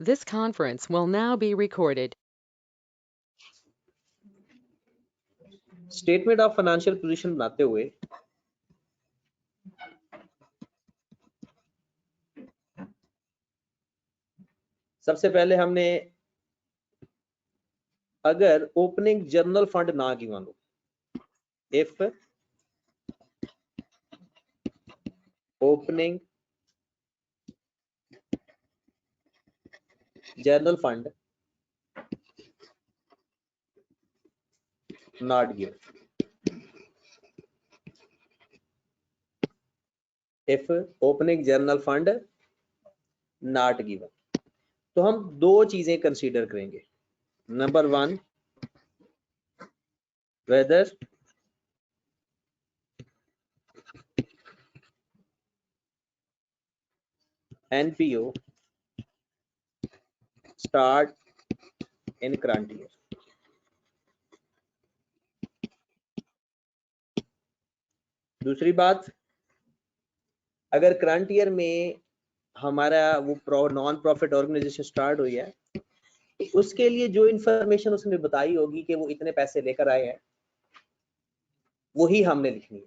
This conference will now be recorded. Statement of financial position बनाते हुए सबसे पहले हमने अगर ओपनिंग जनरल फंड ना गिवन हो, if opening general fund not given, if opening general fund not given, तो हम दो चीजें कंसीडर करेंगे। Number one, whether NPO start in current year. दूसरी बात, अगर करंट ईयर में हमारा वो नॉन प्रॉफिट ऑर्गेनाइजेशन स्टार्ट हुई है, उसके लिए जो इंफॉर्मेशन उसने बताई होगी कि वो इतने पैसे लेकर आए हैं, वही हमने लिखनी है।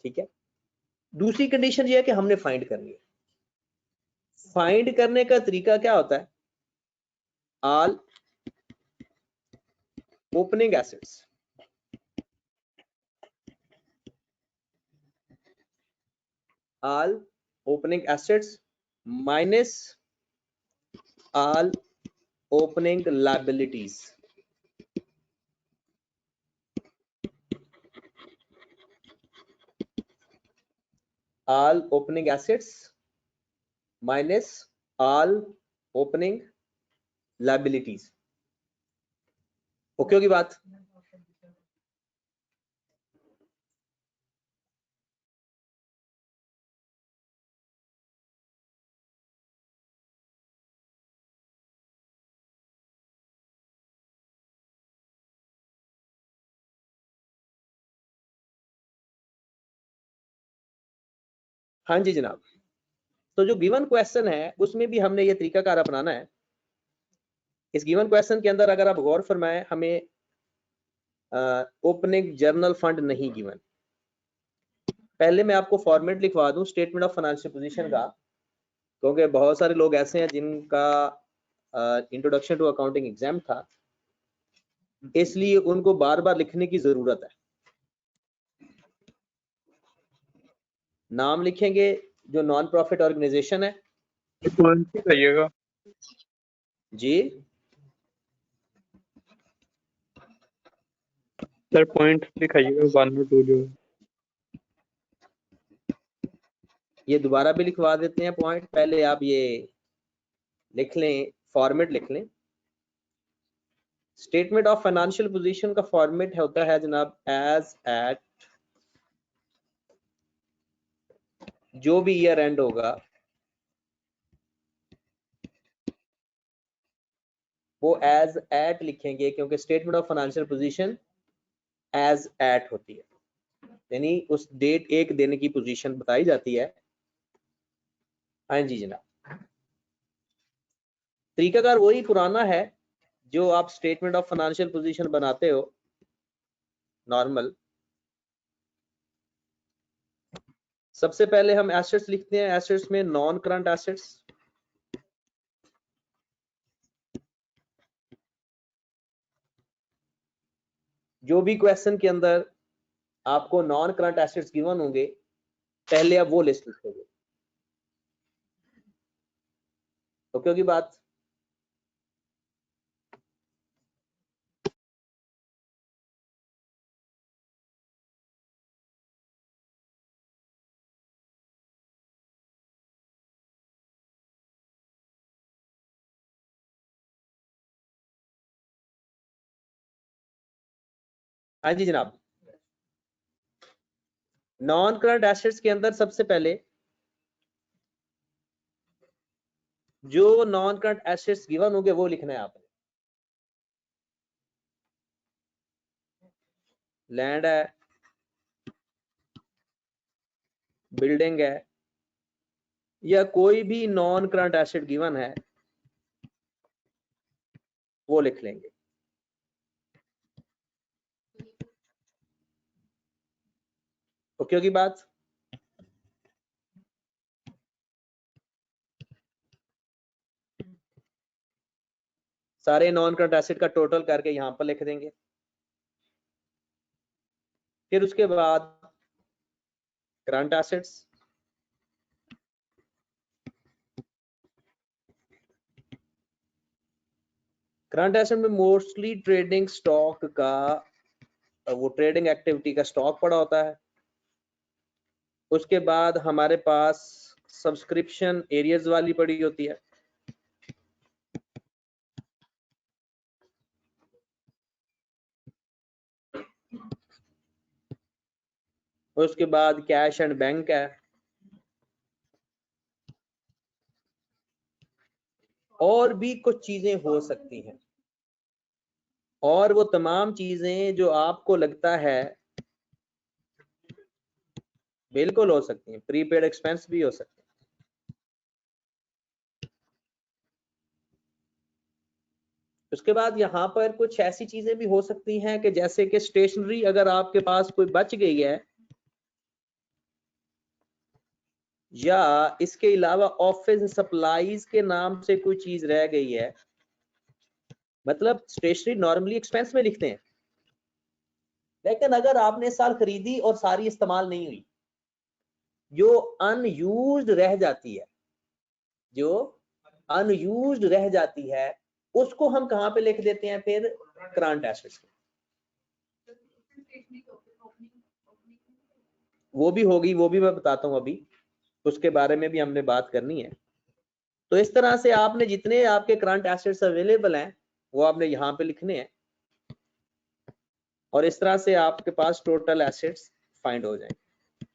ठीक है। दूसरी कंडीशन ये है कि हमने फाइंड करनी है। फाइंड करने का तरीका क्या होता है? All opening assets all opening assets minus all opening liabilities, all opening assets minus all opening liabilities। Okay होगी बात? हाँ जी जनाब। तो जो गिवन क्वेश्चन है उसमें भी हमने ये तरीकाकार अपनाना है। इस गिवन क्वेश्चन के अंदर अगर आप गौर फरमाएं, हमें ओपनिंग जर्नल फंड नहीं गिवन। पहले मैं आपको फॉर्मेट लिखवा दूं स्टेटमेंट ऑफ फाइनेंशियल पोजीशन का, क्योंकि बहुत सारे लोग ऐसे हैं जिनका इंट्रोडक्शन टू अकाउंटिंग एग्जाम था, इसलिए उनको बार बार लिखने की जरूरत है। नाम लिखेंगे जो नॉन प्रॉफिट ऑर्गेनाइजेशन है कहिएगा जी। सर पॉइंट दिखाइएगा 1 और 2 जो है। ये दोबारा भी लिखवा देते हैं पॉइंट, पहले आप ये लिख लें, फॉर्मेट लिख लें। स्टेटमेंट ऑफ फाइनेंशियल पोजीशन का फॉर्मेट होता है जनाब एज एट, जो भी ईयर एंड होगा वो एज एट लिखेंगे, क्योंकि statement of financial position as at होती है, यानी उस डेट एक दिन की पोजीशन बताई जाती है। हाँ जी जनाब, तरीकाकार वही पुराना है जो आप स्टेटमेंट ऑफ फाइनेंशियल पोजीशन बनाते हो नॉर्मल। सबसे पहले हम एसेट्स लिखते हैं। एसेट्स में नॉन करंट एसेट्स, जो भी क्वेश्चन के अंदर आपको नॉन करंट एसेट्स गिवन होंगे, पहले आप वो लिस्ट लिखोगे। तो क्योंकि बात हाँ जी जनाब, नॉन करंट एसेट्स के अंदर सबसे पहले जो नॉन करंट एसेट्स गिवन होंगे वो लिखना है आपने। लैंड है, बिल्डिंग है, या कोई भी नॉन करंट एसेट गिवन है वो लिख लेंगे। ओके होगी बात? सारे नॉन करंट एसेट का टोटल करके यहां पर लिख देंगे। फिर उसके बाद करंट एसेट्स, करंट एसेट में मोस्टली ट्रेडिंग स्टॉक का, वो ट्रेडिंग एक्टिविटी का स्टॉक पड़ा होता है। उसके बाद हमारे पास सब्सक्रिप्शन एरियज वाली पड़ी होती है। उसके बाद कैश एंड बैंक है, और भी कुछ चीजें हो सकती हैं। और वो तमाम चीजें जो आपको लगता है बिल्कुल हो सकती हैं, प्रीपेड एक्सपेंस भी हो सकते हैं। उसके बाद यहाँ पर कुछ ऐसी चीजें भी हो सकती हैं कि जैसे कि स्टेशनरी अगर आपके पास कोई बच गई है, या इसके अलावा ऑफिस सप्लाईज के नाम से कोई चीज रह गई है। मतलब स्टेशनरी नॉर्मली एक्सपेंस में लिखते हैं, लेकिन अगर आपने साल खरीदी और सारी इस्तेमाल नहीं हुई, जो अनयूज्ड रह जाती है, जो अनयूज्ड रह जाती है, उसको हम कहां पे लिख देते हैं फिर? Current assets. वो भी होगी, वो भी मैं बताता हूं अभी, उसके बारे में भी हमने बात करनी है। तो इस तरह से आपने जितने आपके करंट एसेट्स अवेलेबल हैं वो आपने यहाँ पे लिखने हैं, और इस तरह से आपके पास टोटल एसेट्स फाइंड हो जाएंगे।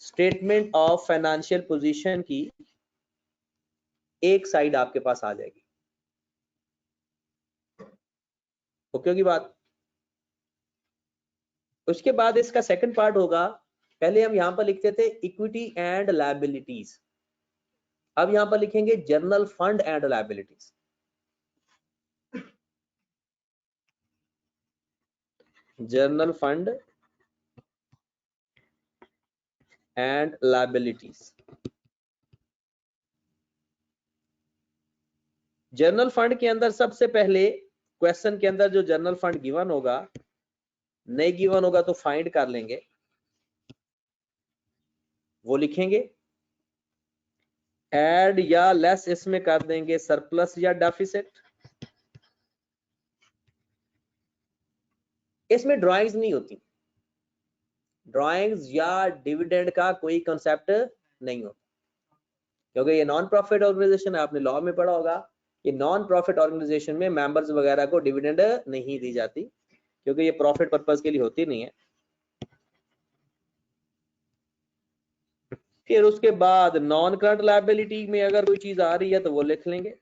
स्टेटमेंट ऑफ फाइनेंशियल पोजीशन की एक साइड आपके पास आ जाएगी। ओके होगी बात? उसके बाद इसका सेकंड पार्ट होगा, पहले हम यहां पर लिखते थे इक्विटी एंड लायबिलिटीज, अब यहां पर लिखेंगे general fund and liabilities. General fund and liabilities. General fund के अंदर सबसे पहले क्वेश्चन के अंदर जो जनरल फंड गिवन होगा, नहीं गिवन होगा तो फाइंड कर लेंगे, वो लिखेंगे। ऐड या लेस इसमें कर देंगे सरप्लस या डेफिसिट। इसमें ड्राइंग्स नहीं होती, ड्राइंग्स या डिविडेंड का कोई कंसेप्ट नहीं होता, क्योंकि ये नॉन प्रॉफिट ऑर्गेनाइजेशन है। आपने लॉ में पढ़ा होगा कि नॉन प्रॉफिट ऑर्गेनाइजेशन में मेंबर्स वगैरह को डिविडेंड नहीं दी जाती, क्योंकि ये प्रॉफिट पर्पस के लिए होती नहीं है। फिर उसके बाद नॉन करंट लायबिलिटी में अगर कोई चीज आ रही है तो वो लिख लेंगे।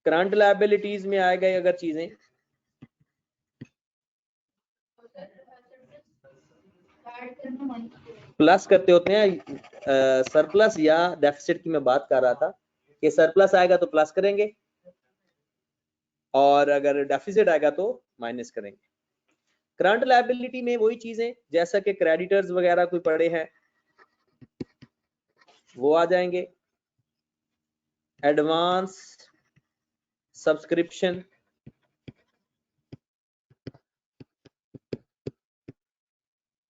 करंट लायबिलिटीज में आ गए अगर चीजें, प्लस करते होते हैं, सरप्लस या डेफिसिट की मैं बात कर रहा था कि सरप्लस आएगा तो प्लस करेंगे, और अगर डेफिसिट आएगा तो माइनस करेंगे। करंट लायबिलिटी में वही चीजें जैसा कि क्रेडिटर्स वगैरह कोई पड़े हैं वो आ जाएंगे, एडवांस, सब्सक्रिप्शन,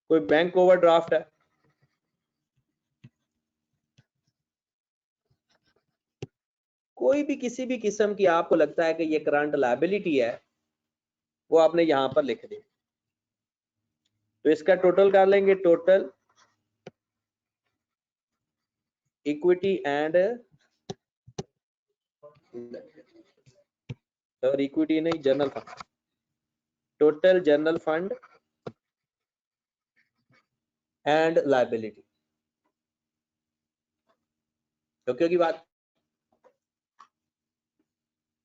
कोई बैंक ओवरड्राफ्ट है, कोई भी किसी भी किस्म की आपको लगता है कि ये करंट लायबिलिटी है, वो आपने यहां पर लिख दी। तो इसका टोटल कर लेंगे, टोटल इक्विटी एंड, और इक्विटी नहीं general fund, total general fund and liability. तो क्योंकि बात,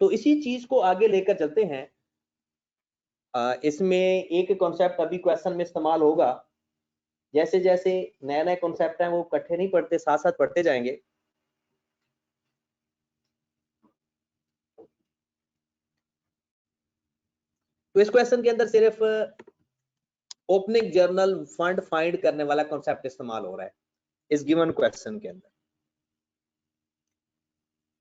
तो इसी चीज को आगे लेकर चलते हैं इसमें एक कॉन्सेप्ट अभी क्वेश्चन में इस्तेमाल होगा, जैसे जैसे नए नए कॉन्सेप्ट हैं वो इकट्ठे नहीं पढ़ते, साथ साथ पढ़ते जाएंगे। तो इस क्वेश्चन के अंदर सिर्फ ओपनिंग जर्नल फंड फाइंड करने वाला कॉन्सेप्ट इस्तेमाल हो रहा है इस गिवन क्वेश्चन के अंदर।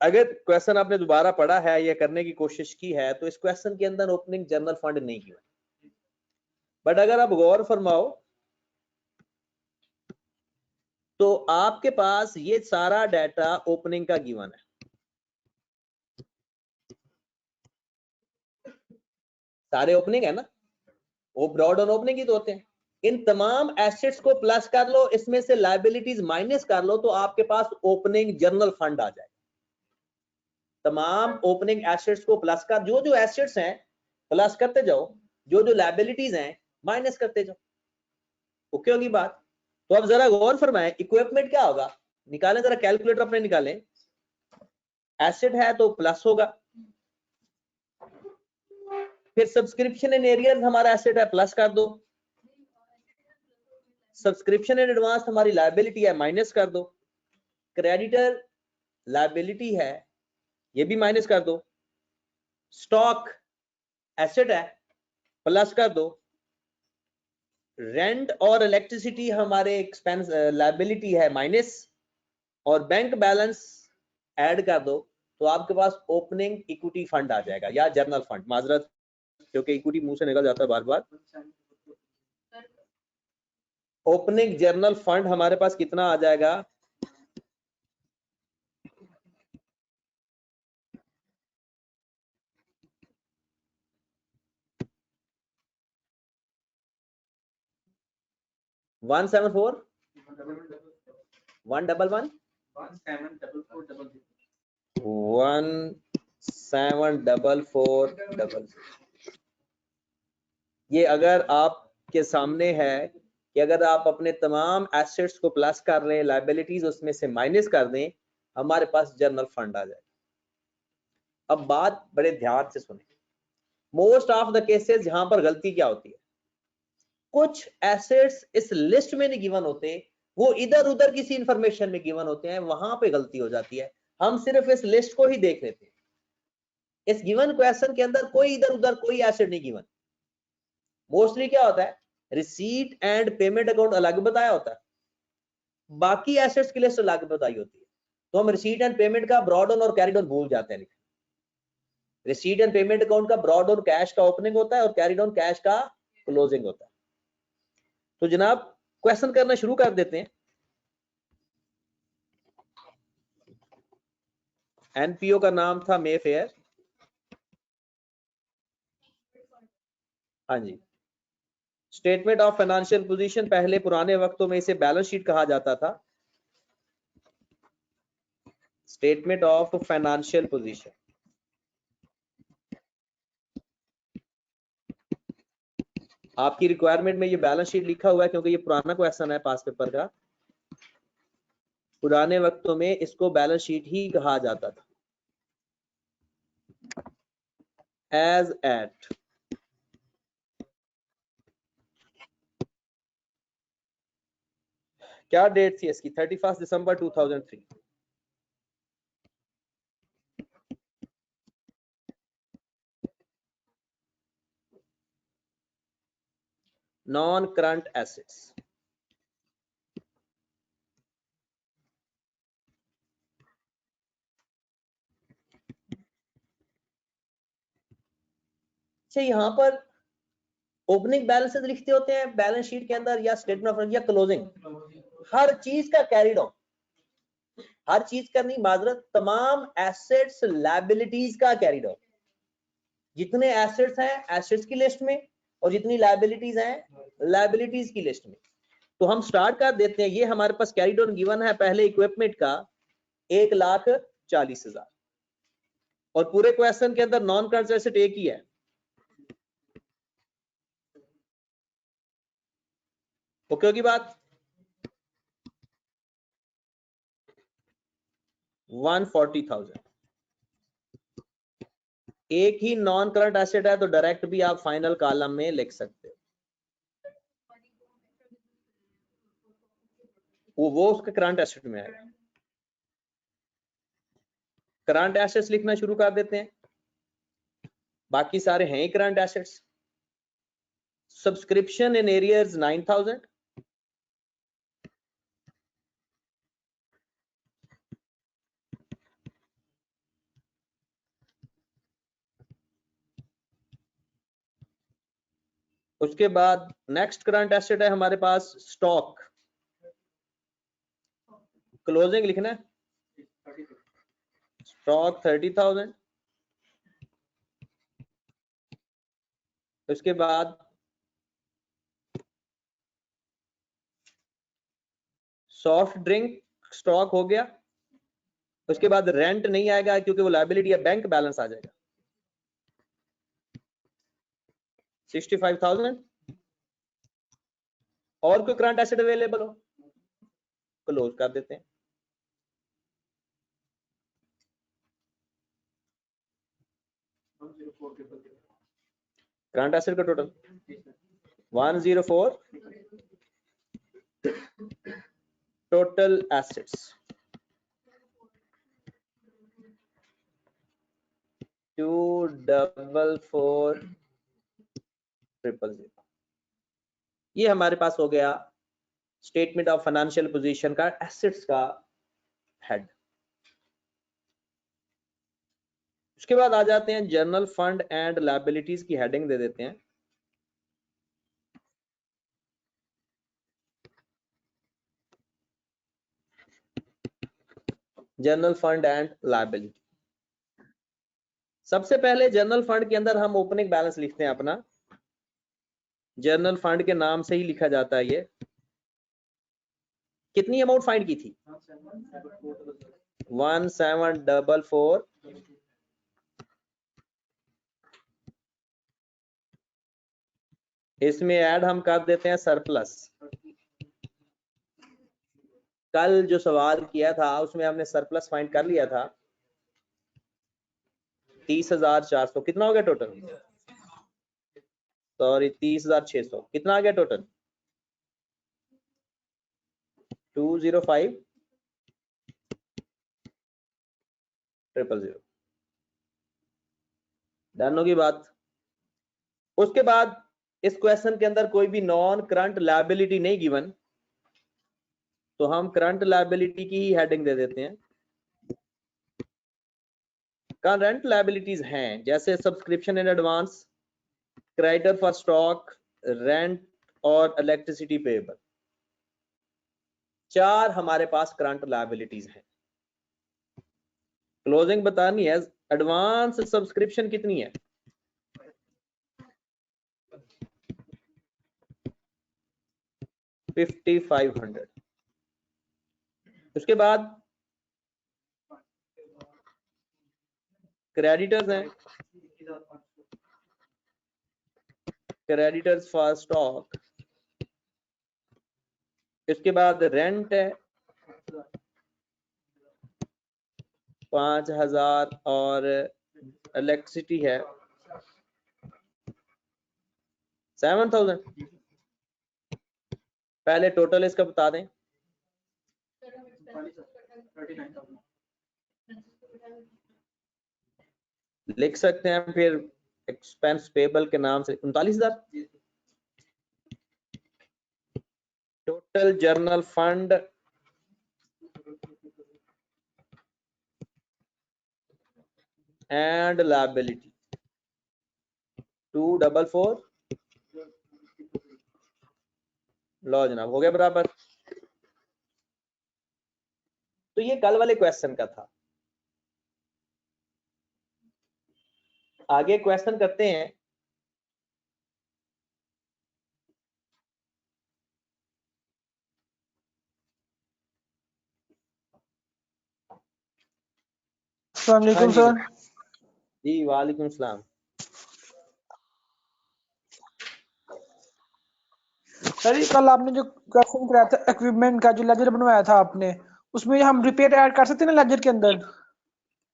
अगर क्वेश्चन आपने दोबारा पढ़ा है या करने की कोशिश की है तो इस क्वेश्चन के अंदर ओपनिंग जर्नल फंड नहीं किया, बट अगर आप गौर फरमाओ तो आपके पास ये सारा डाटा ओपनिंग का गिवन है, सारे ओपनिंग है ना, वो ब्रॉड ऑन ओपनिंग ही तो होते हैं। इन तमाम एसेट्स को प्लस कर लो, इसमें से लायबिलिटीज माइनस कर लो, तो आपके पास ओपनिंग जर्नल फंड आ जाए। तमाम ओपनिंग एसेट्स को प्लस कर, जो जो एसेट्स हैं प्लस करते जाओ, जो जो लायबिलिटीज हैं माइनस करते जाओ। ओके होगी बात? तो अब जरा गौर फरमाएं, इक्विपमेंट क्या होगा, निकालें जरा, कैलकुलेटर अपने निकालें। एसेट है तो प्लस होगा, फिर सब्सक्रिप्शन इन एरियर्स हमारा एसेट है, प्लस कर दो। सब्सक्रिप्शन इन एडवांस हमारी लायबिलिटी है, माइनस कर दो। क्रेडिटर लायबिलिटी है, ये भी माइनस कर दो। स्टॉक एसेट है, प्लस कर दो। रेंट और इलेक्ट्रिसिटी हमारे एक्सपेंस लायबिलिटी है, माइनस। और बैंक बैलेंस ऐड कर दो, तो आपके पास ओपनिंग इक्विटी फंड आ जाएगा या जर्नल फंड, माजरत क्योंकि इक्विटी मुंह से निकल जाता है बार बार। ओपनिंग जर्नल फंड हमारे पास कितना आ जाएगा, वन 1744 ये अगर आपके सामने है कि अगर आप अपने तमाम एसेट्स को प्लस कर रहे हैं, लायबिलिटीज उसमें से माइनस कर दें, हमारे पास जर्नल फंड आ जाए। अब बात बड़े ध्यान से सुने, मोस्ट ऑफ द केसेस यहां पर गलती क्या होती है, कुछ एसेट्स इस लिस्ट में नहीं गिवन होते, वो इधर उधर किसी इंफॉर्मेशन में गिवन होते हैं, वहां पे गलती हो जाती है। हम सिर्फ इस लिस्ट को ही देख लेते हैं, इस गिवन क्वेश्चन के अंदर कोई इधर उधर कोई एसेट नहीं गिवन। मोस्टली क्या होता है, रिसीट एंड पेमेंट अकाउंट अलग बताया होता है, बाकी एसेट्स की लिस्ट अलग बताई होती है। तो हम रिसीट एंड पेमेंट का ब्रॉड ऑन और कैरिड ऑन भूल जाते हैं। रिसीट एंड पेमेंट अकाउंट का ब्रॉड ऑन कैश का ओपनिंग होता है और कैरिड ऑन कैश का क्लोजिंग होता है। तो जनाब क्वेश्चन करना शुरू कर देते हैं। एनपीओ का नाम था मे फेयर। हाँ जी। स्टेटमेंट ऑफ फाइनेंशियल पोजीशन, पहले पुराने वक्तों में इसे बैलेंस शीट कहा जाता था। स्टेटमेंट ऑफ फाइनेंशियल पोजीशन, आपकी रिक्वायरमेंट में ये बैलेंस शीट लिखा हुआ है क्योंकि ये पुराना क्वेश्चन है पास पेपर का। पुराने वक्तों में इसको बैलेंस शीट ही कहा जाता था। एज एट क्या डेट थी इसकी, 31 दिसंबर 2003। नॉन करंट एसेट्स, अच्छा यहां पर ओपनिंग बैलेंसेस लिखते होते हैं बैलेंस शीट के अंदर या स्टेटमेंट ऑफ या क्लोजिंग, हर चीज का कैरिड ऑन, हर चीज का नहीं माजरत, तमाम एसेट्स लायबिलिटीज का कैरिड ऑन। जितने एसेट्स हैं एसेट्स की लिस्ट में और जितनी लायबिलिटीज हैं लायबिलिटीज की लिस्ट में। तो हम स्टार्ट कर देते हैं। ये हमारे पास कैरिड ऑन गिवन है पहले इक्विपमेंट का 1,40,000 और पूरे क्वेश्चन के अंदर नॉन करंट एसेट एक ही है। ओके होगी बात? 140,000 एक ही नॉन करंट एसेट है तो डायरेक्ट भी आप फाइनल कॉलम में लिख सकते हो, वो उसके करंट एसेट में आएगा। करंट एसेट्स लिखना शुरू कर देते हैं, बाकी सारे हैं ही current assets. Subscription in arrears 9000, उसके बाद नेक्स्ट करंट एसेट है हमारे पास स्टॉक। क्लोजिंग लिखना है, स्टॉक 30,000। उसके बाद सॉफ्ट ड्रिंक स्टॉक हो गया। उसके बाद रेंट नहीं आएगा क्योंकि वो लायबिलिटी है, बैंक बैलेंस आ जाएगा 65,000। और कोई करंट एसेट अवेलेबल हो, क्लोज कर देते हैं। करंट एसेट का टोटल 104 टोटल एसेट्स 244,000। ये हमारे पास हो गया स्टेटमेंट ऑफ फाइनेंशियल पोजीशन का एसेट्स का हेड। उसके बाद आ जाते हैं जनरल फंड एंड लायबिलिटीज की हेडिंग दे देते हैं। General fund and liability. सबसे पहले जनरल फंड के अंदर हम ओपनिंग बैलेंस लिखते हैं अपना। जनरल फंड के नाम से ही लिखा जाता है ये। कितनी अमाउंट फाइंड की थी? 1744। इसमें ऐड हम कर देते हैं सरप्लस। कल जो सवाल किया था उसमें हमने सरप्लस फाइंड कर लिया था 30,400। कितना हो गया टोटल? सॉरी 30,600। कितना आ गया टोटल? 205,000। डन होगी बात। उसके बाद इस क्वेश्चन के अंदर कोई भी नॉन करंट लायबिलिटी नहीं गिवन, तो हम करंट लायबिलिटी की ही हेडिंग दे देते हैं। करंट लायबिलिटीज हैं जैसे subscription in advance, creditor for stock, rent और इलेक्ट्रिसिटी पेएबल। 4 हमारे पास करंट लायबिलिटीज हैं। क्लोजिंग बतानी है। एडवांस सब्सक्रिप्शन कितनी है? 5500। उसके बाद क्रेडिटर्स हैं, क्रेडिटर्स फॉर स्टॉक। इसके बाद रेंट है 5,000 और इलेक्ट्रिसिटी है 7,000। पहले टोटल इसका बता दें। लिख सकते हैं फिर एक्सपेंस पेबल के नाम से 39,000। Total journal fund and liability 244। लो जनाब, हो गया बराबर। तो ये कल वाले क्वेश्चन का था। आगे क्वेश्चन करते हैं। अस्सलाम वालेकुम सर। जी वालेकुम सलाम। सर कल आपने जो क्वेश्चन कराया था इक्विपमेंट का, जो लेजर बनवाया था आपने, उसमें हम रिपेयर ऐड कर सकते हैं ना लेजर के अंदर?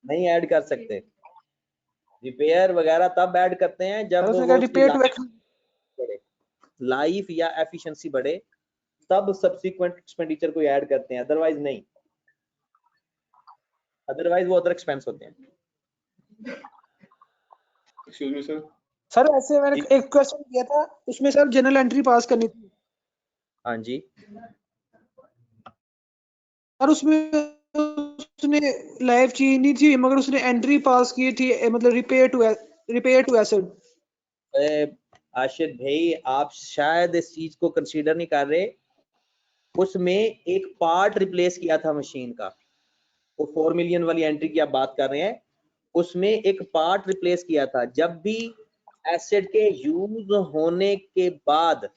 नहीं ऐड कर सकते। रिपेयर वगैरह तब ऐड करते हैं जब उसने वो कहा उसकी रिपेयर टू लाइफ बढ़े, लाइफ या एफिशिएंसी बढ़े, तब सब्सिक्वेंट एक्सपेंडिचर को ऐड करते हैं, अदरवाइज नहीं, अदरवाइज वो अदर एक्सपेंस होते हैं। Excuse me sir. सर ऐसे मैंने एक क्वेश्चन किया था, उसमें सर जनरल एंट्री पास करनी थी हाँ जी, सर, उसमें उसने लाइफ चेंज नहीं थी मगर उसने एंट्री पास की थी, मतलब रिपेयर टू एसेट। आशिद भाई आप शायद इस चीज को कंसीडर नहीं कर रहे, उसमें एक पार्ट रिप्लेस किया था मशीन का, वो 4 मिलियन वाली एंट्री की आप बात कर रहे हैं, उसमें एक पार्ट रिप्लेस किया था। जब भी एसेट के यूज होने के बाद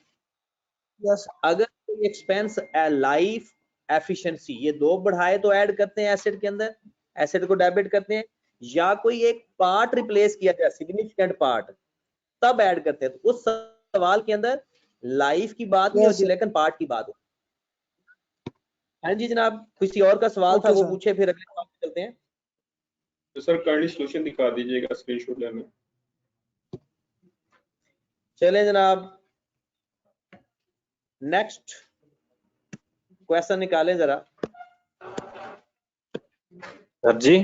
यस अगर कोई एक्सपेंस लाइफ एफिशिएंसी ये दो बढ़ाए तो ऐड करते हैं एसेट के अंदर, एसेट को डेबिट करते हैं, या कोई एक पार्ट रिप्लेस किया जाए सिग्निफिकेंट पार्ट तब ऐड करते हैं। तो उस सवाल के अंदर लाइफ की बात नहीं होती, लेकिन पार्ट की बात होती। हाँ जी जनाब, किसी और का सवाल था वो पूछे, फिर अगले सवाल पे चलते हैं। तो सर काइंडली सॉल्यूशन दिखा दीजिएगा स्क्रीनशॉट लेने। चले जनाब, नेक्स्ट क्वेश्चन निकालें जरा। सर जी,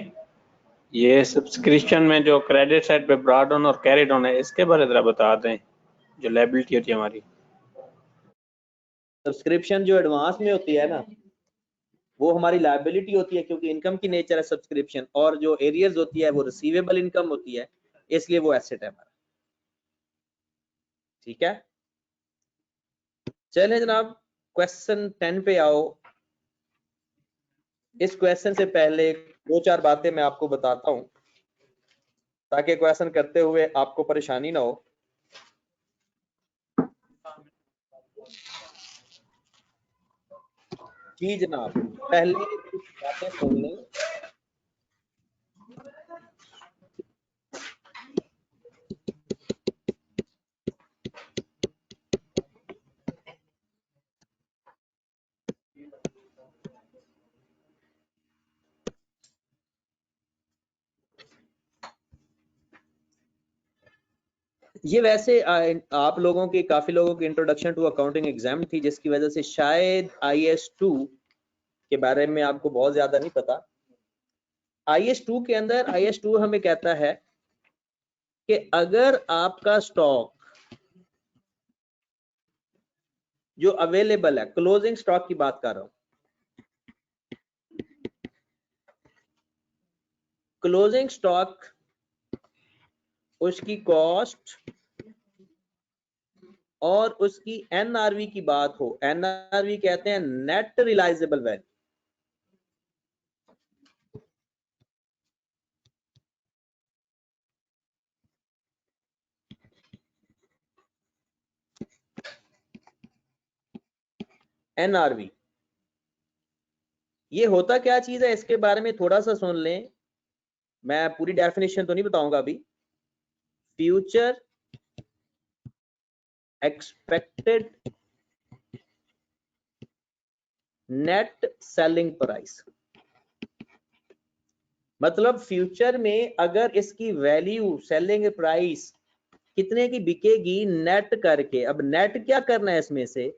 ये सब्सक्रिप्शन में जो क्रेडिट साइड पे ब्रॉड ऑन और कैरिड ऑन है, इसके बारे में जरा बता दें, जो लायबिलिटी होती है हमारी। सब्सक्रिप्शन जो एडवांस में होती है ना, वो हमारी लायबिलिटी होती है, क्योंकि इनकम की नेचर है सब्सक्रिप्शन, और जो एरियर्स होती है वो रिसीवेबल इनकम होती है, इसलिए वो एसेट है हमारा। ठीक है, चलें जनाब क्वेश्चन 10 पे आओ। इस क्वेश्चन से पहले दो चार बातें मैं आपको बताता हूं, ताकि क्वेश्चन करते हुए आपको परेशानी ना हो। जी जनाब, पहले कुछ बातें सुन लें। ये वैसे आप लोगों की, काफी लोगों की इंट्रोडक्शन टू अकाउंटिंग एग्जाम थी, जिसकी वजह से शायद IS2 के बारे में आपको बहुत ज्यादा नहीं पता। IS2 के अंदर, IS2 हमें कहता है कि अगर आपका स्टॉक जो अवेलेबल है, क्लोजिंग स्टॉक की बात कर रहा हूं, क्लोजिंग स्टॉक उसकी कॉस्ट और उसकी NRV की बात हो, NRV कहते हैं नेट रियलाइजेबल वैल्यू, NRV। ये होता क्या चीज है, इसके बारे में थोड़ा सा सुन लें, मैं पूरी डेफिनेशन तो नहीं बताऊंगा अभी। Future expected net selling price, मतलब फ्यूचर में अगर इसकी वैल्यू, सेलिंग प्राइस कितने की बिकेगी नेट करके। अब नेट क्या करना है, इसमें से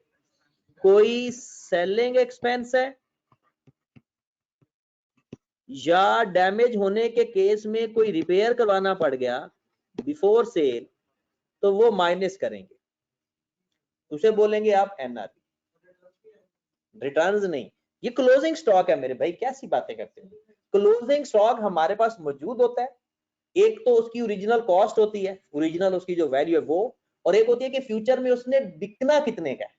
कोई सेलिंग एक्सपेंस है या डैमेज होने के केस में कोई रिपेयर करवाना पड़ गया बिफोर सेल, तो वो माइनस करेंगे, उसे बोलेंगे आप NRV। रिटर्न्स नहीं, ये क्लोजिंग स्टॉक है मेरे भाई, कैसी बातें करते हो। क्लोजिंग स्टॉक हमारे पास मौजूद होता है, एक तो उसकी ओरिजिनल कॉस्ट होती है, ओरिजिनल उसकी जो वैल्यू है वो, और एक होती है कि फ्यूचर में उसने बिकना कितने का है,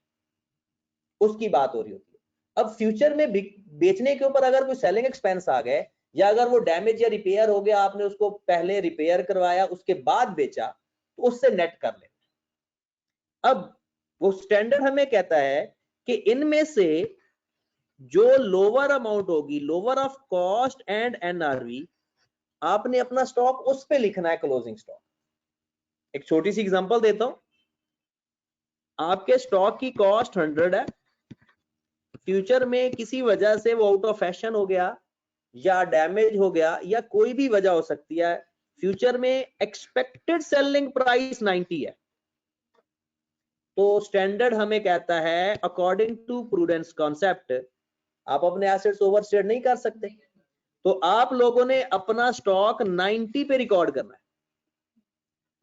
उसकी बात हो रही होती है। अब फ्यूचर में बेचने के ऊपर अगर कोई सेलिंग एक्सपेंस आ गए, या अगर वो डैमेज या रिपेयर हो गया, आपने उसको पहले रिपेयर करवाया उसके बाद बेचा, तो उससे नेट कर लेना। अब वो स्टैंडर्ड हमें कहता है कि इनमें से जो लोअर अमाउंट होगी, lower of cost and NRV, आपने अपना स्टॉक उस पे लिखना है, क्लोजिंग स्टॉक। एक छोटी सी एग्जांपल देता हूं, आपके स्टॉक की कॉस्ट 100 है, फ्यूचर में किसी वजह से वो आउट ऑफ फैशन हो गया या डैमेज हो गया या कोई भी वजह हो सकती है, फ्यूचर में एक्सपेक्टेड सेलिंग प्राइस 90 है, तो स्टैंडर्ड हमें कहता है अकॉर्डिंग टू प्रूडेंस कॉन्सेप्ट आप अपने एसेट्स ओवरस्टेट नहीं कर सकते, तो आप लोगों ने अपना स्टॉक 90 पे रिकॉर्ड करना है,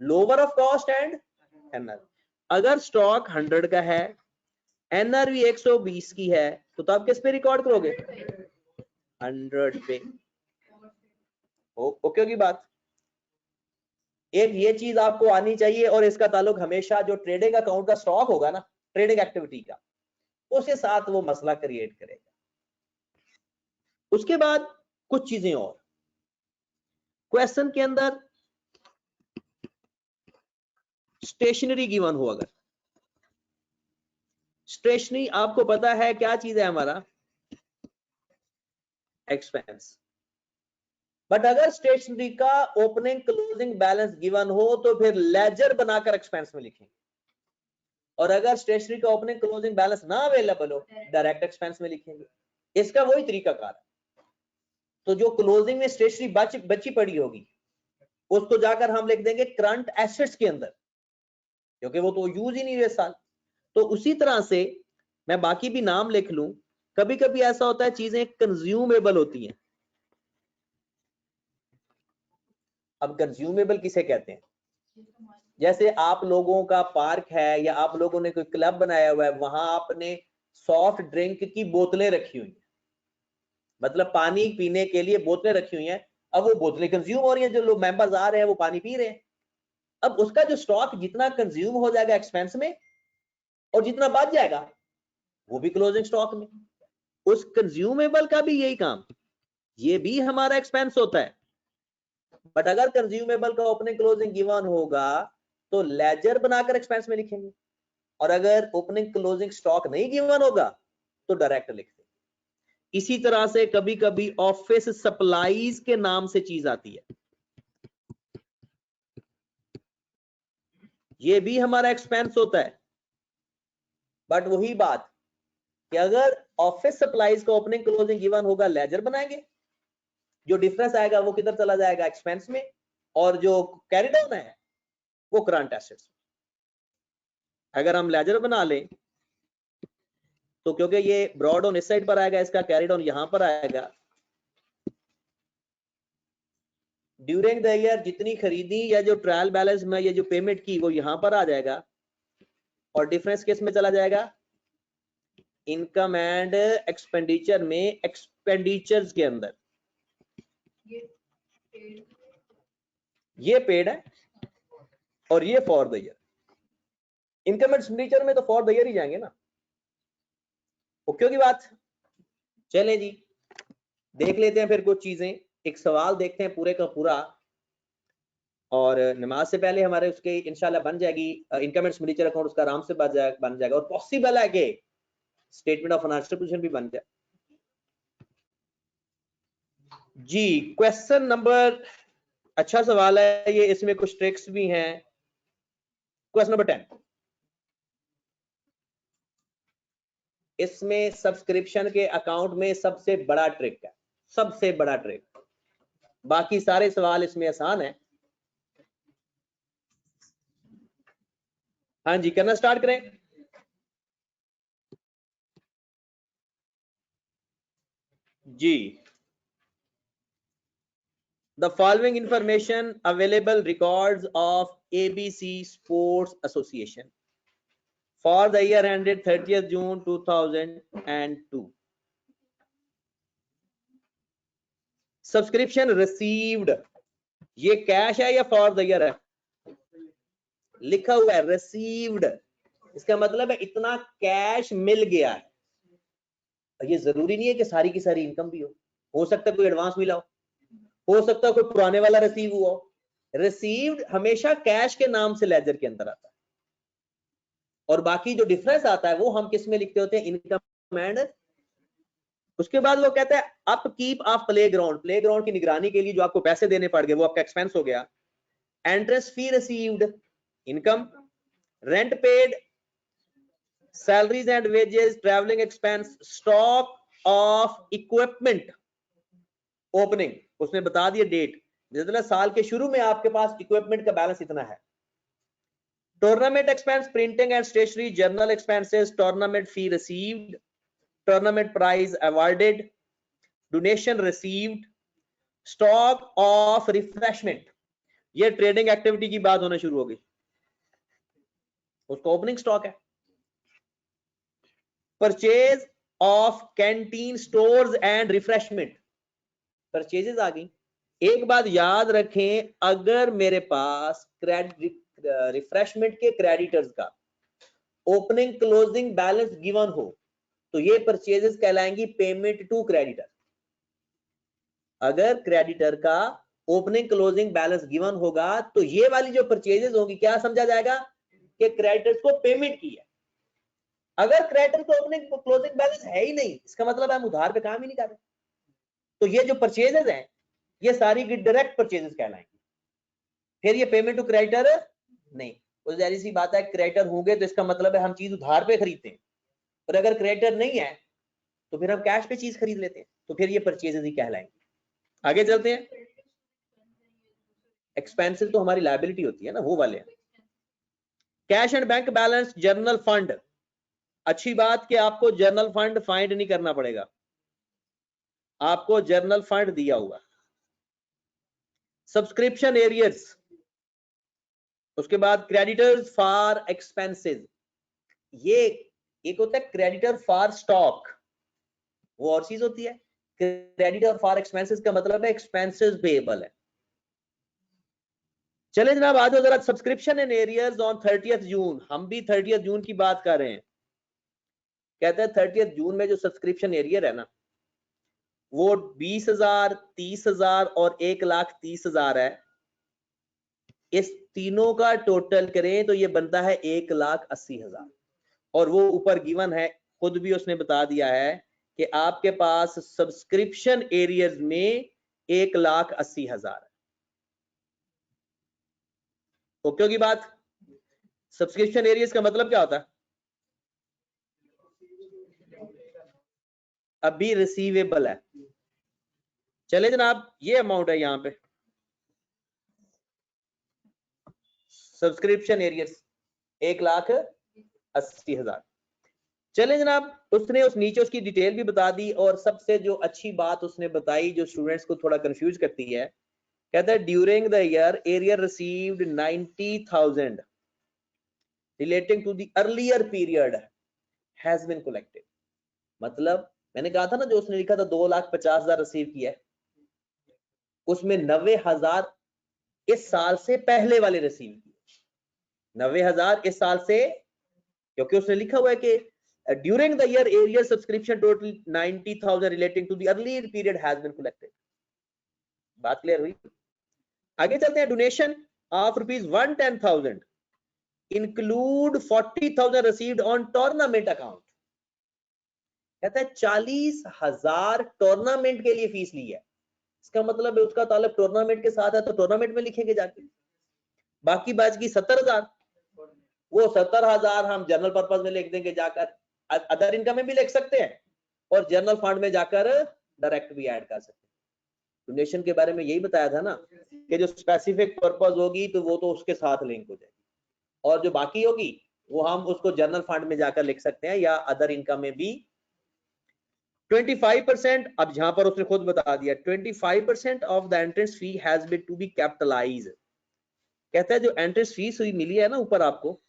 lower of cost and NRV. अगर स्टॉक 100 का है, एनआरवी 120 की है, तो आप किस पे रिकॉर्ड करोगे? 100 पे। ओके की बात। एक ये चीज आपको आनी चाहिए, और इसका ताल्लुक हमेशा जो ट्रेडिंग अकाउंट का स्टॉक होगा ना, ट्रेडिंग एक्टिविटी का, उसके साथ वो मसला क्रिएट करेगा। उसके बाद कुछ चीजें और क्वेश्चन के अंदर स्टेशनरी गिवन हो, अगर स्टेशनरी आपको पता है क्या चीज है, हमारा एक्सपेंस, बट अगर स्टेशनरी का ओपनिंग क्लोजिंग बैलेंस गिवन हो तो फिर लेजर बनाकर एक्सपेंस में लिखेंगे, और अगर स्टेशनरी का ओपनिंग क्लोजिंग बैलेंस ना अवेलेबल हो डायरेक्ट एक्सपेंस में लिखेंगे। इसका वही तरीकाकार है। तो जो क्लोजिंग में स्टेशनरी बची पड़ी होगी उसको जाकर हम लिख देंगे करंट एसेट्स के अंदर, क्योंकि वो तो यूज ही नहीं हुए साल। तो उसी तरह से मैं बाकी भी नाम लिख लूं, कभी कभी ऐसा होता है चीजें कंज्यूमेबल होती हैं। अब कंज्यूमेबल किसे कहते हैं? जैसे आप लोगों का पार्क है या आप लोगों ने कोई क्लब बनाया हुआ है, वहां आपने सॉफ्ट ड्रिंक की बोतलें रखी हुई हैं, मतलब पानी पीने के लिए बोतलें रखी हुई हैं। अब वो बोतलें कंज्यूम हो रही हैं, जो लोग मेंबर्स आ रहे हैं वो पानी पी रहे हैं। अब उसका जो स्टॉक जितना कंज्यूम हो जाएगा एक्सपेंस में, और जितना बच जाएगा वो भी क्लोजिंग स्टॉक में। उस कंज्यूमेबल का भी यही काम, ये भी हमारा एक्सपेंस होता है। बट अगर कंज्यूमेबल का ओपनिंग क्लोजिंग गिवन होगा तो लेजर बनाकर एक्सपेंस में लिखेंगे, और अगर ओपनिंग क्लोजिंग स्टॉक नहीं गिवन होगा तो डायरेक्ट लिख देंगे। इसी तरह से कभी कभी ऑफिस सप्लाईज के नाम से चीज आती है, ये भी हमारा एक्सपेंस होता है। बट वही बात कि अगर ऑफिस सप्लाईज का ओपनिंग क्लोजिंग गिवन होगा लेजर बनाएंगे, जो डिफरेंस आएगा वो किधर चला जाएगा? एक्सपेंस में, और जो कैरी डाउन है वो करंट एसेट्स में। अगर हम लेजर बना लें तो क्योंकि ये ब्रॉड ऑन इस साइड पर आएगा, इसका कैरी डाउन यहां पर आएगा। ड्यूरिंग द ईयर जितनी खरीदी या जो ट्रायल बैलेंस में ये जो पेमेंट की वो यहां पर आ जाएगा, और डिफरेंस किस में चला जाएगा? इनकम एंड एक्सपेंडिचर में, एक्सपेंडिचर्स के अंदर। ये पेड है और ये for the year. Income and expenditure में तो फॉर द ईयर ही जाएंगे ना। ओके की बात। चलें जी, देख लेते हैं फिर कुछ चीजें। एक सवाल देखते हैं पूरे का पूरा, और नमाज से पहले हमारे उसके इंशाल्लाह बन जाएगी इनकम एंड एक्सपेंडिचर अकाउंट, उसका आराम से बन जाएगा, और पॉसिबल है कि स्टेटमेंट ऑफ फाइनेंशियल पोजीशन भी बन जाए जी। क्वेश्चन नंबर, अच्छा सवाल है ये, इसमें कुछ ट्रिक्स भी हैं। क्वेश्चन नंबर 10, इसमें सब्सक्रिप्शन के अकाउंट में सबसे बड़ा ट्रिक है, सबसे बड़ा ट्रिक। बाकी सारे सवाल इसमें आसान है। हाँ जी, करना स्टार्ट करें। जी, the following information available records of ABC Sports Association for the year ended 30th June 2002. Subscription received, ये कैश है या फॉर द ईयर है? लिखा हुआ है रिसीव्ड, इसका मतलब है इतना कैश मिल गया है। ये जरूरी नहीं है कि सारी की सारी इनकम भी हो सकता है कोई एडवांस मिला हो सकता है कोई पुराने वाला रिसीव हुआ हो। रिसीव्ड हमेशा कैश के नाम से लेजर के अंदर आता है, और बाकी जो डिफरेंस आता है वो हम किस में लिखते होते हैं? Income and. उसके बाद वो कहता है अपकीप ऑफ प्लेग्राउंड, प्लेग्राउंड की निगरानी के लिए जो आपको पैसे देने पड़ गए वो आपका एक्सपेंस हो गया। Entrance fee received, income. Rent paid, salaries and wages, travelling expense. Stock of equipment opening, उसने बता दिया डेट, मतलब साल के शुरू में आपके पास इक्विपमेंट का बैलेंस इतना है। Tournament expense, printing and stationery, journal expenses, tournament fee received, tournament prize awarded, donation received, stock of refreshment, ये ट्रेडिंग एक्टिविटी की बात होना शुरू हो गई, उसका ओपनिंग स्टॉक है। Purchase of canteen stores and refreshment, purchases आ गई। एक बात याद रखें, अगर मेरे पास रिफ्रेशमेंट के क्रेडिटर्स का ओपनिंग क्लोजिंग बैलेंस गिवन हो तो ये परचेजेस कहलाएंगी पेमेंट टू क्रेडिटर। अगर क्रेडिटर का ओपनिंग क्लोजिंग बैलेंस गिवन होगा तो ये वाली जो परचेजेस होंगी क्या समझा जाएगा कि क्रेडिटर्स को पेमेंट की है। अगर क्रेडिटर को ओपनिंग क्लोजिंग बैलेंस है ही नहीं, इसका मतलब हम उधार पे काम ही नहीं कर रहे, तो ये जो परचेजेस हैं ये सारी डायरेक्ट परचेजेस कहलाएंगी, फिर ये पेमेंट टू क्रेडिटर नहीं। तो जाहिर सी बात है क्रेडिटर होंगे तो इसका मतलब है हम चीज उधार पे खरीदते हैं, और अगर क्रेडिटर नहीं है तो फिर हम कैश पे चीज खरीद लेते हैं, तो फिर ये परचेजेस ही कहलाएंगे। आगे चलते हैं। एक्सपेंसेस तो हमारी लायबिलिटी होती है ना, वो वाले हैं। Cash and bank balance, journal fund, अच्छी बात कि आपको जर्नल फंड फाइंड नहीं करना पड़ेगा, आपको जर्नल फंड दिया हुआ। सब्सक्रिप्शन एरियर्स, उसके बाद क्रेडिटर्स फॉर एक्सपेंसेस, ये एक होता है क्रेडिटर फॉर स्टॉक, वो और चीज होती है। क्रेडिटर फॉर एक्सपेंसेस का मतलब है एक्सपेंसेस पेएबल है। चले जनाब आज जरा subscription and arrears on 30th जून, हम भी 30th जून की बात कर रहे हैं। कहते हैं 30th जून में जो सब्सक्रिप्शन एरियर है ना वो 20,000, 30,000 और 1,30,000 है। इस तीनों का टोटल करें तो ये बनता है 1,80,000, और वो ऊपर गिवन है, खुद भी उसने बता दिया है कि आपके पास सब्सक्रिप्शन एरियर्स में 1,80,000 है। ओके की बात। सब्सक्रिप्शन एरियर्स का मतलब क्या होता है? अभी रिसीवेबल है। चले जनाब ये अमाउंट है यहां पे सब्सक्रिप्शन एरियर्स 1,80,000। चले जनाब उसने उस नीचे उसकी डिटेल भी बता दी, और सबसे जो अच्छी बात उसने बताई जो स्टूडेंट्स को थोड़ा कंफ्यूज करती है, कहता है during the year arrear received 90,000 relating to the earlier period has been collected. मतलब मैंने कहा था ना जो उसने लिखा था 2,50,000 रिसीव किया है, उसमें 90,000 इस साल से पहले वाले रिसीव किए, 90,000 इस साल से, क्योंकि उसने लिखा हुआ है कि during the year arrear subscription total 90,000 relating to the earlier period has been collected. बात क्लियर हुई? आगे चलते हैं। Donation of ₹110,000 include 40,000 received on tournament account. कहता है 40,000 टूर्नामेंट के लिए फीस ली है, इसका मतलब है उसका ताल्लुक टूर्नामेंट के साथ है तो टूर्नामेंट में लिखेंगे जाके। बाकी बच गई 70,000, वो 70,000 हम जनरल पर्पज में लिख देंगे जाकर, अदर इनकम में भी लिख सकते हैं और जनरल फंड में जाकर डायरेक्ट भी ऐड कर सकते हैं। डोनेशन के बारे में यही बताया था ना कि जो स्पेसिफिक पर्पज होगी तो वो तो उसके साथ लिंक हो जाएगी, और जो बाकी होगी वो हम उसको जनरल फंड में जाकर लिख सकते हैं या अदर इनकम में भी। 25%, अब जहां पर उसने खुद बता दिया 25% of the entrance fee has been to be capitalize. कहता है जो एंट्रेंस फीस हुई मिली है ना ऊपर आपको,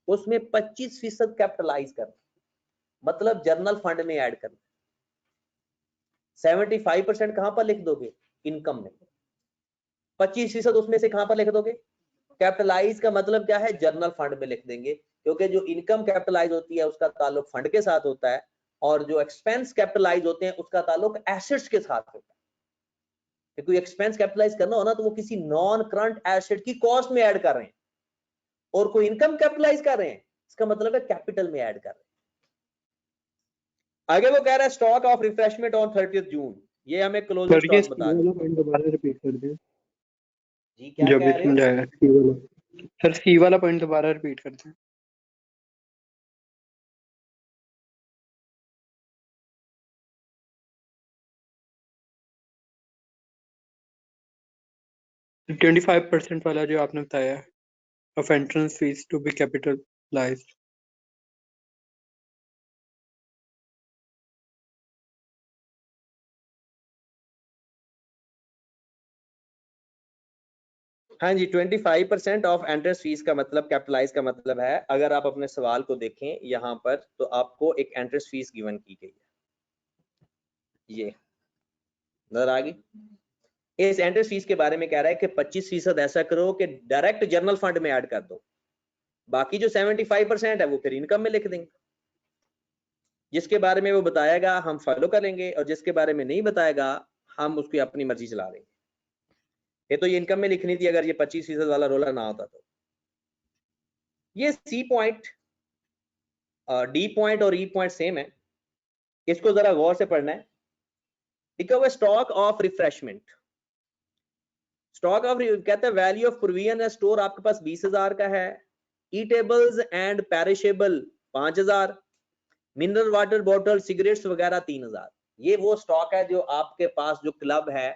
उसमें 25% कैपिटलाइज करना, मतलब जर्नल फंड में ऐड करना। 75% कहां पर लिख दोगे? इनकम में। 25% उसमें से कहां पर लिख दोगे? कैपिटलाइज का मतलब क्या है? जर्नल फंड में लिख देंगे, क्योंकि जो इनकम कैपिटलाइज होती है उसका ताल्लुक फंड के साथ होता है, और जो एक्सपेंस कैपिटलाइज होते हैं उसका ताल्लुक एसेट्स के साथ होता है। कि कोई एक्सपेंस कैपिटलाइज करना हो ना तो वो किसी नॉन करंट एसेट की कॉस्ट में ऐड कर रहे हैं, और कोई इनकम कैपिटलाइज कर रहे हैं इसका मतलब है कैपिटल में ऐड कर रहे हैं। आगे वो कह रहा है stock of refreshment on 30th जून, ये हमें क्लोजिंग स्टॉक बता दें। दोबारा रिपीट कर दें जी क्या जो कह भी रहे हो? समझाया सी वाला। सर सी वाला पॉइंट दोबारा रिपीट कर दें। 25% वाला जो आपने बताया of entrance fees to be capitalized. हाँ जी, 25% ऑफ एंट्रेंस फीस का मतलब कैपिटलाइज का मतलब है, अगर आप अपने सवाल को देखें यहाँ पर तो आपको एक एंट्रेंस फीस गिवन की गई है, ये नजर आ गई। इस एंट्रेंस फीस के बारे में कह रहा है कि 25% ऐसा करो कि डायरेक्ट जर्नल फंड में ऐड कर दो, बाकी जो 75% है वो फिर इनकम में लिख देंगे। जिसके बारे में वो बताएगा हम फॉलो करेंगे और जिसके बारे में नहीं बताएगा हम उसकी अपनी मर्जी चला लेंगे। ये तो ये इनकम में लिखनी थी अगर ये 25% वाला रोला ना होता तो। ये सी पॉइंट, डी पॉइंट और ई पॉइंट सेम है, इसको जरा गौर से पढ़ना है। लिखा हुआ stock of refreshment, stock of कहता है वैल्यू ऑफ प्रोविजन स्टोर आपके पास 20,000 का है, eatables and perishable 5,000, mineral water bottle cigarettes वगैरह 3,000। ये वो स्टॉक है जो आपके पास जो क्लब है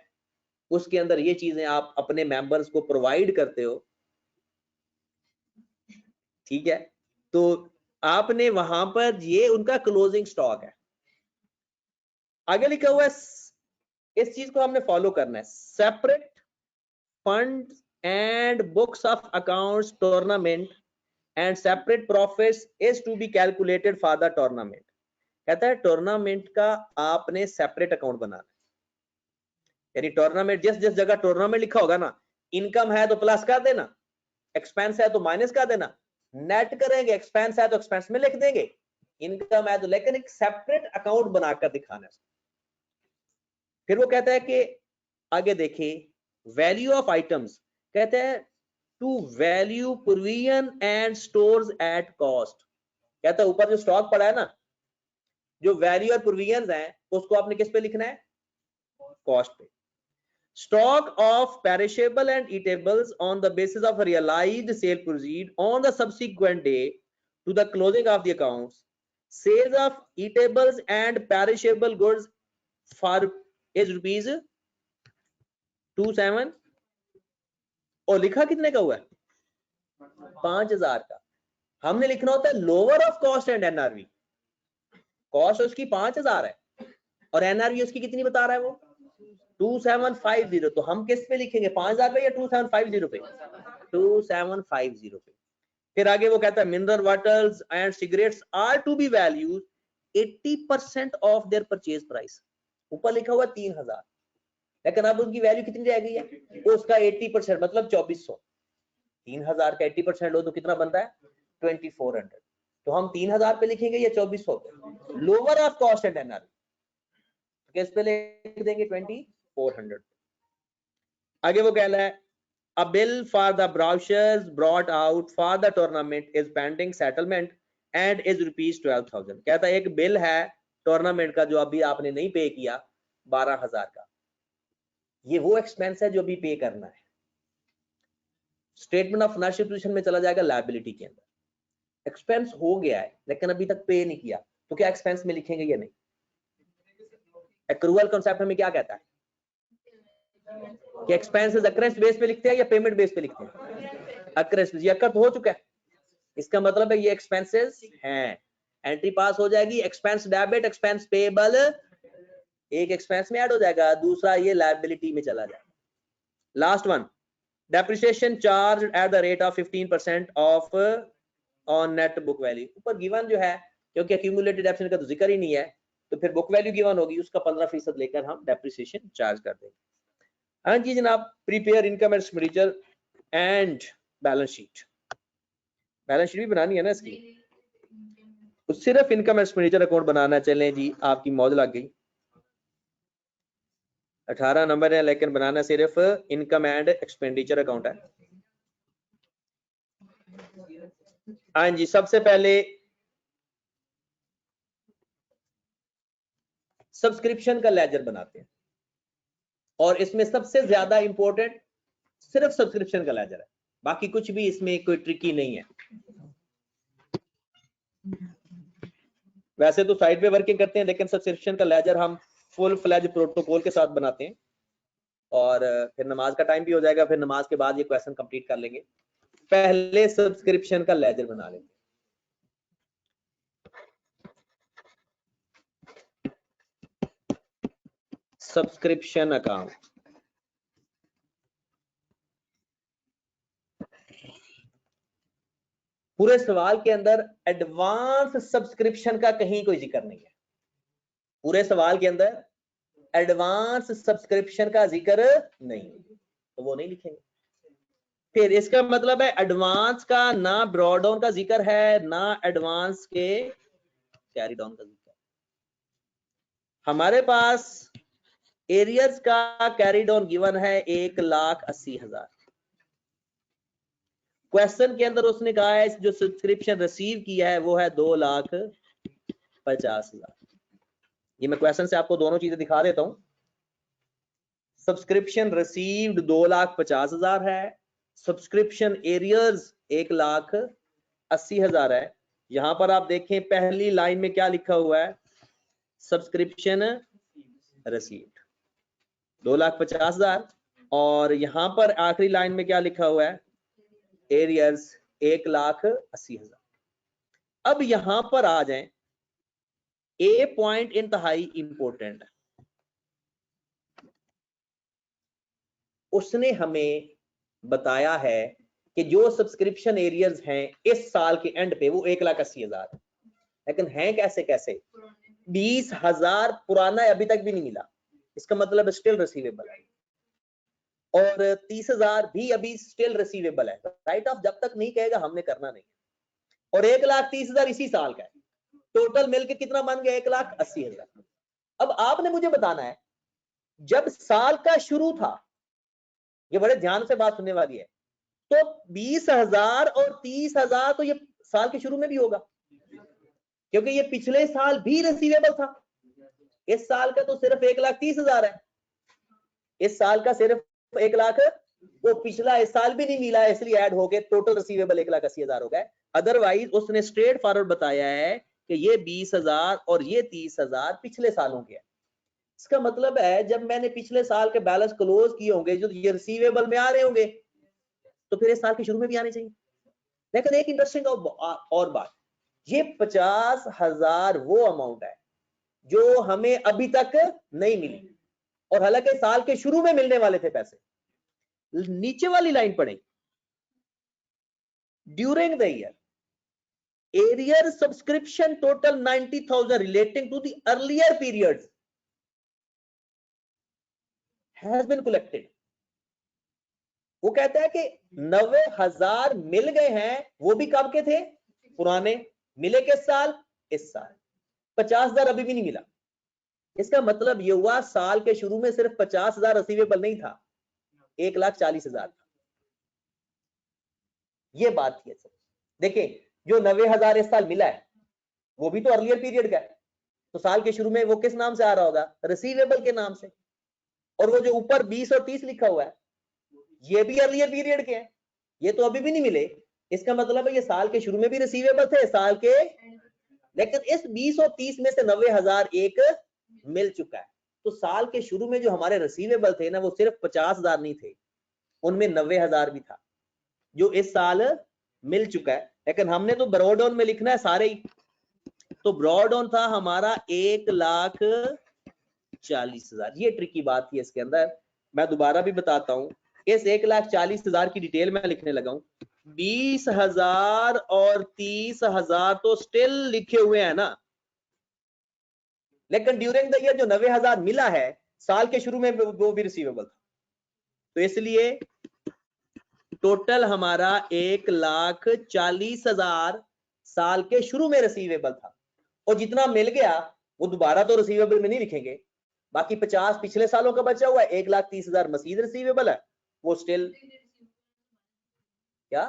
उसके अंदर ये चीजें आप अपने मेंबर्स को प्रोवाइड करते हो, ठीक है। तो आपने वहां पर ये उनका क्लोजिंग स्टॉक है। आगे लिखा हुआ है इस चीज को हमने फॉलो करना है, separate fund and books of accounts tournament and separate profits is to be calculated for the tournament. कहता है टूर्नामेंट का आपने सेपरेट अकाउंट बनाना, यानी टूर्नामेंट जिस जिस जगह टूर्नामेंट लिखा होगा ना, इनकम है तो प्लस कर देना, एक्सपेंस है तो माइनस कर देना, नेट करेंगे, एक्सपेंस है तो एक्सपेंस में लिख देंगे, इनकम है तो, लेकिन एक सेपरेट अकाउंट बनाकर दिखाना है। फिर वो कहता है कि आगे देखिए वैल्यू ऑफ आइटम्स, कहते हैं to value provision and stores at cost. कहता है ऊपर जो स्टॉक पड़ा है ना, जो वैल्यू और प्रोविजन है उसको आपने किस पे लिखना है, कॉस्ट पे। Stock of perishable and eatables on the basis of realized sale proceed on the subsequent day to the closing of the accounts. Sales of eatables and perishable goods for is rupees 27 और लिखा कितने का हुआ है, 5,000 का। हमने लिखना होता है lower of cost and NRV, cost उसकी 5,000 है और एनआरवी उसकी कितनी बता रहा है वो 2750। तो हम किस पे लिखेंगे, 5,000 पे या 2750 पे, 2750 पे। फिर आगे वो कहता है mineral waters and cigarettes are to be values 80% of their purchase price. ऊपर लिखा हुआ 3,000, लेकिन अब उनकी वैल्यू कितनी रह गई है, उसका 80% मतलब 2,400। 3,000 का 80% लो तो कितना बनता है 2,400। तो हम 3,000 पे लिखेंगे या 2,400 पे, lower of cost and NRV किस पे लिख देंगे 2,400। आगे वो कह रहा है a bill for the brochures brought out for the tournament is pending settlement and is rupees 12,000। कहता है एक बिल है टूर्नामेंट का जो अभी आपने नहीं पे किया 12,000 का, ये वो एक्सपेंस है जो अभी पे करना है। स्टेटमेंट ऑफ फाइनेंशियल पोजीशन में चला जाएगा लायबिलिटी के अंदर, एक्सपेंस हो गया है लेकिन अभी तक पे नहीं किया, तो क्या एक्सपेंस में लिखेंगे या नहीं। एक्रूअल कॉन्सेप्ट हमें क्या कहता है कि एक्सपेंसेस अक्रेंस बेस पे लिखते हैं या पेमेंट बेस पे लिखते हैं, अक्रेंस। ये अक्र तो हो चुका है, इसका मतलब है ये एक्सपेंसेस हैं, एंट्री पास हो जाएगी, एक्सपेंस डेबिट एक्सपेंस पेबल एक एक्सपेंस में ऐड हो जाएगा, दूसरा ये लायबिलिटी में चला जाएगा। Last one depreciation charge at the rate of 15% of on net book value. ऊपर गिवन जो है क्योंकि एक्यूमुलेटेड डेप्रिसिएशन का तो जिक्र ही नहीं है, तो फिर बुक वैल्यू गिवन होगी, उसका 15% लेकर हम डेप्रिसिएशन चार्ज कर देंगे। हाँ जी जनाब, prepare income expenditure and balance sheet. Balance sheet भी बनानी है ना इसकी, तो सिर्फ इनकम एक्सपेंडिचर अकाउंट बनाना। चलें जी, आपकी मौज लग गई। 18 नंबर है लेकिन बनाना सिर्फ इनकम एंड एक्सपेंडिचर अकाउंट है। हाँ जी, सबसे पहले सब्सक्रिप्शन का लेजर बनाते हैं और इसमें सबसे ज्यादा इंपॉर्टेंट सिर्फ सब्सक्रिप्शन का लेजर है, बाकी कुछ भी इसमें कोई ट्रिकी नहीं है। वैसे तो साइड पे वर्किंग करते हैं लेकिन सब्सक्रिप्शन का लेजर हम फुल फ्लेज प्रोटोकॉल के साथ बनाते हैं। और फिर नमाज का टाइम भी हो जाएगा, फिर नमाज के बाद ये क्वेश्चन कंप्लीट कर लेंगे। पहले सब्सक्रिप्शन का लेजर बना लेंगे। सब्सक्रिप्शन अकाउंट, पूरे सवाल के अंदर एडवांस सब्सक्रिप्शन का कहीं कोई जिक्र नहीं है। पूरे सवाल के अंदर एडवांस सब्सक्रिप्शन का जिक्र नहीं, तो वो नहीं लिखेंगे। फिर इसका मतलब है एडवांस का ना ब्रॉड डाउन का जिक्र है, ना एडवांस के कैरी डाउन का जिक्र है। हमारे पास एरियर्स का कैरी डाउन गिवन है 1,80,000। क्वेश्चन के अंदर उसने कहा है जो सब्सक्रिप्शन रिसीव किया है वो है 2,50,000। ये मैं क्वेश्चन से आपको दोनों चीजें दिखा देता हूं। सब्सक्रिप्शन रिसीव्ड 2,50,000 है, सब्सक्रिप्शन एरियर्स 1,80,000 है। यहां पर आप देखें पहली लाइन में क्या लिखा हुआ है, सब्सक्रिप्शन रिसीव्ड 2,50,000, और यहां पर आखिरी लाइन में क्या लिखा हुआ है, एरियर्स 1,80,000। अब यहां पर आ जाएं, ए पॉइंट इंतहाई इंपॉर्टेंट है। उसने हमें बताया है कि जो सब्सक्रिप्शन एरियर्स हैं इस साल के एंड पे वो 1,80,000 है, लेकिन हैं कैसे कैसे, 20,000 पुराना अभी तक भी नहीं मिला, इसका मतलब स्टिल रिसीवेबल है, और 30,000 भी अभी स्टिल रिसीवेबल है। राइट ऑफ जब तक नहीं कहेगा हमने करना नहीं, और 1,30,000 इसी साल का है। टोटल मिलके कितना बन गया, 1,80,000। अब आपने मुझे बताना है जब साल का शुरू था, ये बड़े ध्यान से बात सुनने वाली है, तो 20,000 और 30,000 तो ये साल के शुरू में भी होगा, क्योंकि ये पिछले साल भी रिसीवेबल था। इस साल का तो सिर्फ 1,30,000 है, इस साल का सिर्फ 1,00,000, वो पिछला इस साल भी नहीं मिला है, इसलिए ऐड हो गए, टोटल रिसीवेबल 1,80,000 हो गए। अदरवाइज उसने स्ट्रेट फॉरवर्ड बताया है कि ये 20,000 और ये 30,000 पिछले सालों के हैं। इसका मतलब है जब मैंने पिछले साल के बैलेंस क्लोज किए होंगे, जो ये रिसीवेबल में आ रहे होंगे, तो फिर इस साल के शुरू में भी आने चाहिए। लेकिन एक इंटरेस्टिंग और बात, ये 50,000 वो अमाउंट है जो हमें अभी तक नहीं मिली, और हालांकि साल के शुरू में मिलने वाले थे पैसे। नीचे वाली लाइन पढ़े, during the year arrear subscription total 90,000 relating to the earlier periods has been collected. वो कहता है कि 90,000 मिल गए हैं, वो भी कब के थे, पुराने, मिले किस साल, इस साल। 50,000 अभी भी नहीं मिला। इसका मतलब ये हुआ साल के शुरू में सिर्फ 50,000 रिसीवेबल नहीं था, 1,40,000 था। ये बात थी। देखिए जो 90,000 इस साल मिला है वो भी तो अर्लियर पीरियड का है, तो साल के शुरू में वो किस नाम से आ रहा होगा, रिसीवेबल के नाम से। और वो जो ऊपर 20 और 30 लिखा हुआ है ये भी अर्लियर पीरियड के हैं, ये तो अभी भी नहीं मिले। इसका मतलब है ये साल के शुरू में भी रिसीवेबल थे, साल के, लेकिन इस 20 और 30 में से 90,000 एक मिल चुका है। तो साल के शुरू में जो हमारे रिसीवेबल थे ना, वो सिर्फ 50,000 नहीं थे, उनमें 90,000 भी था जो इस साल मिल चुका है। लेकिन हमने तो ब्रॉड ऑन में लिखना है सारे ही, तो ब्रॉड ऑन था हमारा 1,40,000। ये ट्रिकी बात थी इसके अंदर। मैं दोबारा भी बताता हूं, इस 1,40,000 की डिटेल में लिखने लगा हूं। 20,000 और 30,000 तो स्टिल लिखे हुए हैं ना, लेकिन ड्यूरिंग द ईयर जो 90,000 मिला है साल के शुरू में वो भी रिसीवेबल था, तो इसलिए टोटल हमारा 1,40,000 साल के शुरू में रिसीवेबल था, और जितना मिल गया वो दोबारा तो रिसीवेबल में नहीं लिखेंगे, बाकी 50 पिछले सालों का बचा हुआ है, 1,30,000 मजीद रिसीवेबल है, वो स्टिल क्या,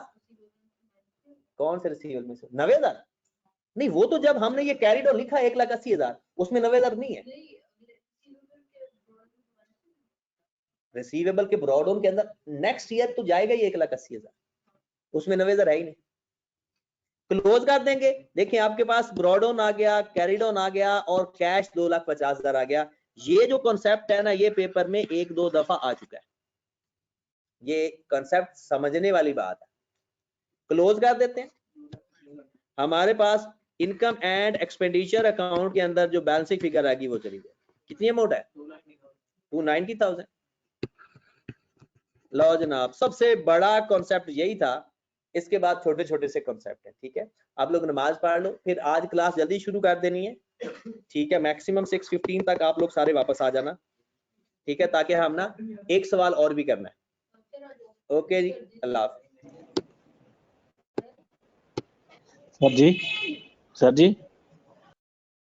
कौन से रिसीवेबल में से 90,000 नहीं, वो तो जब हमने ये कैरिड और लिखा 1,80,000 उसमें 90,000 नहीं है। रिसीवेबल के ब्रॉड ऑन के अंदर नेक्स्ट ईयर तो जाएगा ही 1,80,000, उसमें 90,000 है ही नहीं। क्लोज कर देंगे। देखिए आपके पास ब्रॉड ऑन आ गया, कैरिड ऑन आ गया, और कैश 2,50,000 आ गया। ये जो कॉन्सेप्ट है ना, ये पेपर में 1-2 दफा आ चुका है। ये कॉन्सेप्ट समझने वाली बात है। क्लोज कर देते हैं। हमारे पास इनकम एंड एक्सपेंडिचर अकाउंट के अंदर जो बैलेंसिंग फिगर आएगी वो चली गई। कितनी अमाउंट है? 290,000। लो जनाब, सबसे बड़ा कॉन्सेप्ट यही था। इसके बाद छोटे छोटे से कॉन्सेप्ट है। ठीक है, आप लोग नमाज पढ़ लो, फिर आज क्लास जल्दी शुरू कर देनी है। ठीक है, मैक्सिमम 6:15 तक आप लोग सारे वापस आ जाना। ठीक है, ताकि हम ना एक सवाल और भी करना है। ओके जी, अल्लाह हाफिज़। सर जी